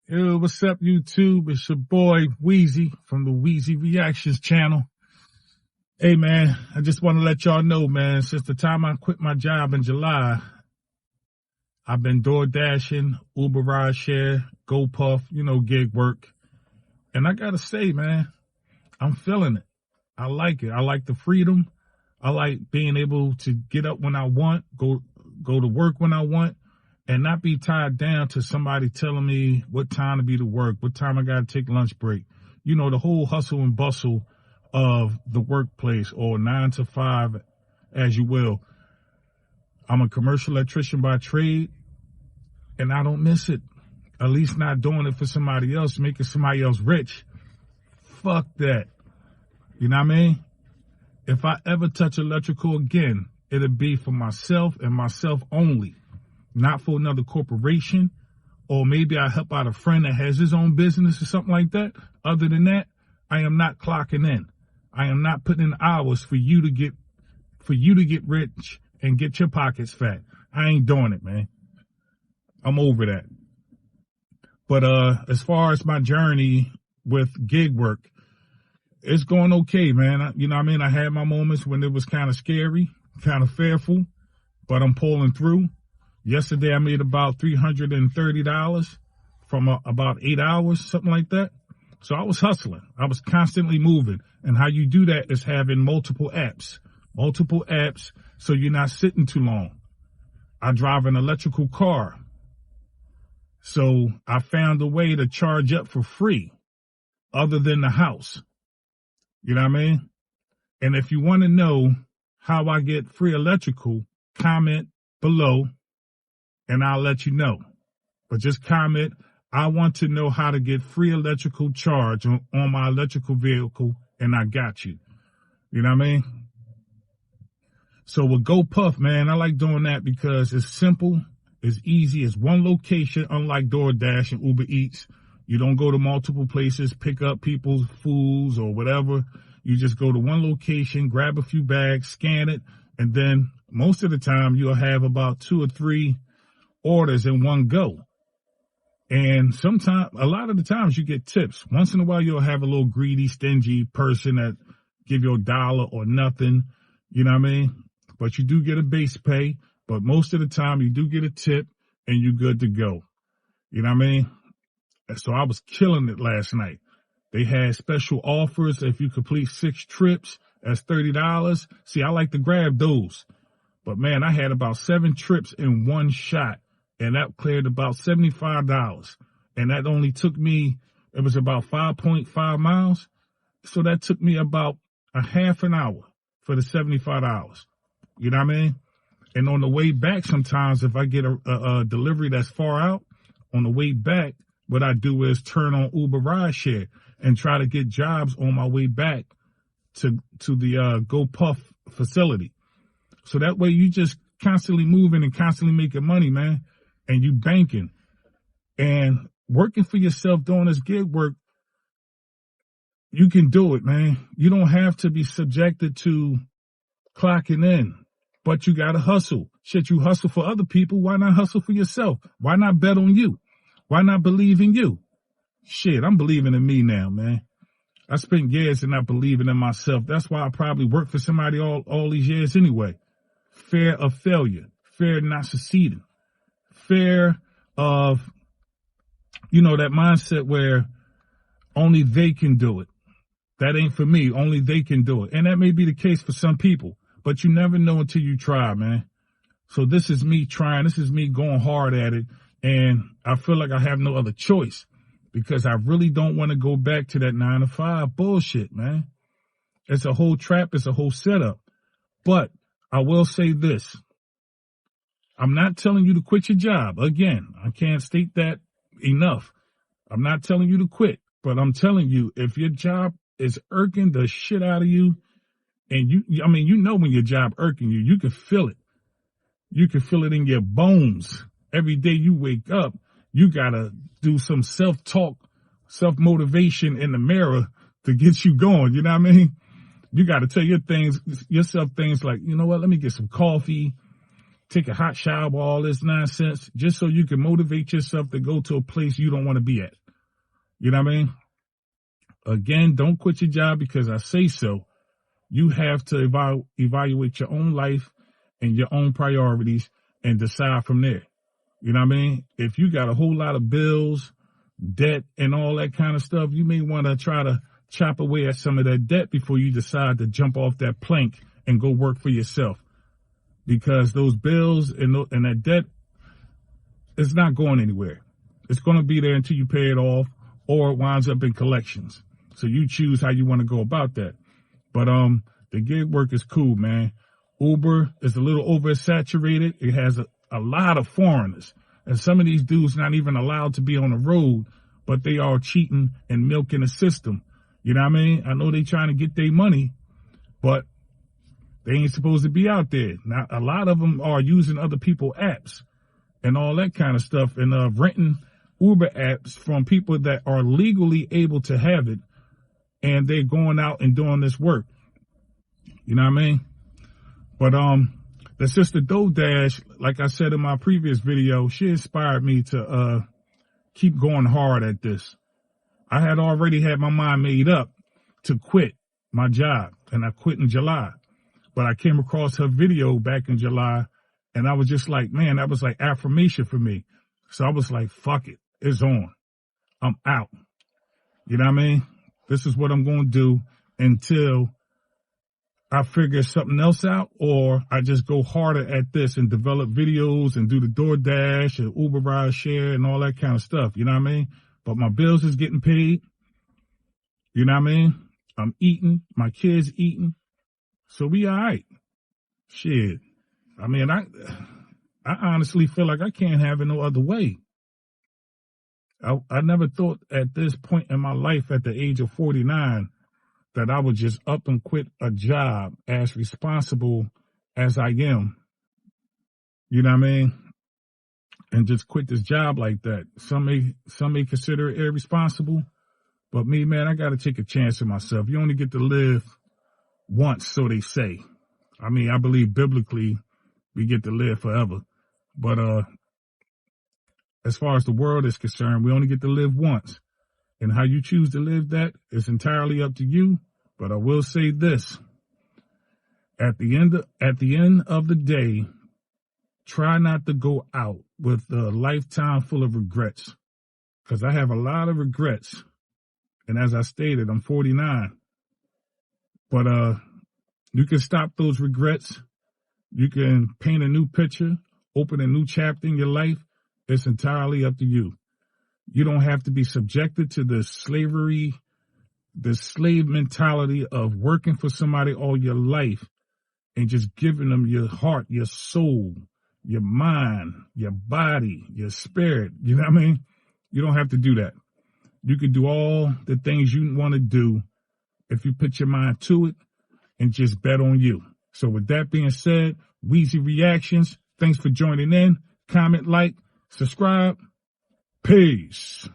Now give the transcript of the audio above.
Yo, what's up, YouTube? It's your boy, Weezy, from the Weezy Reactions channel. Hey, man, I just want to let y'all know, man, since the time I quit my job in July, I've been door dashing, Uber rideshare, GoPuff, gig work. And I got to say, man, I'm feeling it. I like it. I like the freedom. I like being able to get up when I want, go to work when I want, and not be tied down to somebody telling me what time to be to work, what time I got to take lunch break. The whole hustle and bustle of the workplace, or 9 to 5, as you will. I'm a commercial electrician by trade, and I don't miss it. At least not doing it for somebody else, making somebody else rich. Fuck that. You know what I mean? If I ever touch electrical again, it'll be for myself and myself only. Not for another corporation, or maybe I help out a friend that has his own business or something like that. Other than that, I am not clocking in. I am not putting in hours for you to get rich and get your pockets fat. I ain't doing it, man. I'm over that. But as far as my journey with gig work, it's going okay, man. You know what I mean? I had my moments when it was kind of scary, kind of fearful, but I'm pulling through. Yesterday, I made about $330 from about 8 hours, something like that. So I was hustling. I was constantly moving. And how you do that is having multiple apps, so you're not sitting too long. I drive an electrical car. So I found a way to charge up for free other than the house. You know what I mean? And if you want to know how I get free electrical, comment below. And I'll let you know. But just comment, I want to know how to get free electrical charge on my electrical vehicle, and I got you. You know what I mean? So with GoPuff, man, I like doing that because it's simple, it's easy, it's one location, unlike DoorDash and Uber Eats. You don't go to multiple places, pick up people's foods or whatever. You just go to one location, grab a few bags, scan it, and then most of the time you'll have about 2 or 3 orders in one go. And a lot of the times you get tips. Once in a while you'll have a little greedy, stingy person that give you $1 or nothing. You know what I mean? But you do get a base pay. But most of the time you do get a tip and you're good to go. You know what I mean? So I was killing it last night. They had special offers. If you complete 6 trips, that's $30. See, I like to grab those. But man, I had about 7 trips in one shot. And that cleared about $75. And that only took me, it was about 5.5 miles. So that took me about a half an hour for the $75. You know what I mean? And on the way back, sometimes if I get a delivery that's far out, on the way back, what I do is turn on Uber rideshare and try to get jobs on my way back to the GoPuff facility. So that way you just constantly moving and constantly making money, man. And you banking and working for yourself doing this gig work, you can do it, man. You don't have to be subjected to clocking in, but you got to hustle. Shit, you hustle for other people. Why not hustle for yourself? Why not bet on you? Why not believe in you? Shit, I'm believing in me now, man. I spent years in not believing in myself. That's why I probably worked for somebody all these years anyway. Fear of failure, fear of not succeeding. Fear of, that mindset where only they can do it. That ain't for me. Only they can do it. And that may be the case for some people, but you never know until you try, man. So this is me trying. This is me going hard at it. And I feel like I have no other choice because I really don't want to go back to that 9 to 5 bullshit, man. It's a whole trap. It's a whole setup. But I will say this. I'm not telling you to quit your job. Again, I can't state that enough. I'm not telling you to quit, but I'm telling you, if your job is irking the shit out of you, and when your job irking you, you can feel it. You can feel it in your bones. Every day you wake up, you gotta do some self-talk, self-motivation in the mirror to get you going. You know what I mean? You gotta tell yourself things like, you know what, let me get some coffee. take a hot shower, all this nonsense, just so you can motivate yourself to go to a place you don't want to be at. You know what I mean? Again, don't quit your job because I say so. You have to evaluate your own life and your own priorities and decide from there. You know what I mean? If you got a whole lot of bills, debt, and all that kind of stuff, you may want to try to chop away at some of that debt before you decide to jump off that plank and go work for yourself. Because those bills and that debt is not going anywhere. It's going to be there until you pay it off or it winds up in collections. So you choose how you want to go about that. But the gig work is cool, man. Uber is a little oversaturated. It has a lot of foreigners. And some of these dudes not even allowed to be on the road, but they are cheating and milking the system. You know what I mean? I know they trying to get their money, but they ain't supposed to be out there. Now, a lot of them are using other people's apps and all that kind of stuff and renting Uber apps from people that are legally able to have it, and they're going out and doing this work. You know what I mean? But the sister DoDash, like I said in my previous video, she inspired me to keep going hard at this. I had already had my mind made up to quit my job, and I quit in July. But I came across her video back in July, and I was just like, man, that was like affirmation for me. So I was like, fuck it. It's on. I'm out. You know what I mean? This is what I'm going to do until I figure something else out, or I just go harder at this and develop videos and do the DoorDash and Uber rideshare and all that kind of stuff. You know what I mean? But my bills is getting paid. You know what I mean? I'm eating. My kids eating. So we all right. Shit. I mean, I honestly feel like I can't have it no other way. I never thought at this point in my life at the age of 49 that I would just up and quit a job as responsible as I am. You know what I mean? And just quit this job like that. Some may consider it irresponsible, but me, man, I got to take a chance on myself. You only get to live once, so they say. I mean, I believe biblically we get to live forever. But as far as the world is concerned, we only get to live once. And how you choose to live that is entirely up to you. But I will say this. At the end of the day, try not to go out with a lifetime full of regrets. Because I have a lot of regrets. And as I stated, I'm 49. But you can stop those regrets. You can paint a new picture, open a new chapter in your life. It's entirely up to you. You don't have to be subjected to the slave mentality of working for somebody all your life and just giving them your heart, your soul, your mind, your body, your spirit. You know what I mean? You don't have to do that. You can do all the things you want to do if you put your mind to it and just bet on you. So with that being said, Weezy Reactions, thanks for joining in. Comment, like, subscribe. Peace.